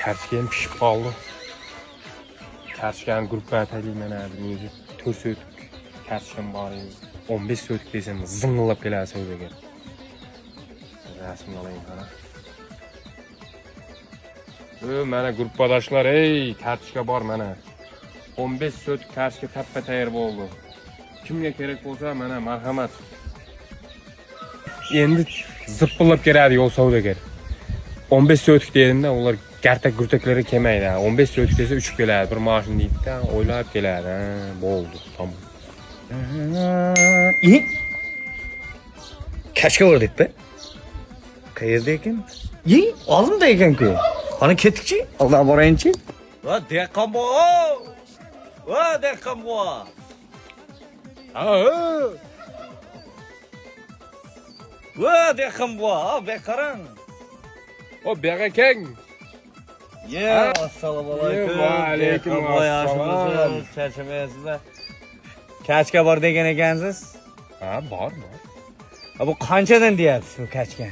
Karşıgen pişip kaldı. Karşıgen grup bataylı men abi. 4 söt karşıgen bari 15 söt desem zıngılap gelase öyle gel. Resim alayım sana. Mana gruppadaşlar ey karşıga bar mana. 15 söt karşıga tappa tayyor boldu. Kimga kerak bolsa mana marhamat. Endi zıppılap geladi yol savdogar. 15 sötük deyende ular gertek gürteklere kemaydi. 15 sötük dese 3 keladi. Bir maaşın deydi de oylap keladi. Boldu. Tamam. İyi. Kaçga vardık be? Qayerda ekan? İyi, oldimda ekan ku. Qani ketdikchi? Aldan borayinchi. Va dehqon bo. Va dehqon bo. Va dehqon bo, be qarang. O begakeng. Ya, assalomu alaykum. Va alaykum assalom. Charchamayapsizlar. Kachga bor degan ekansiz? Ha, bor. Bu qanchadan deyapsiz bu kachgani?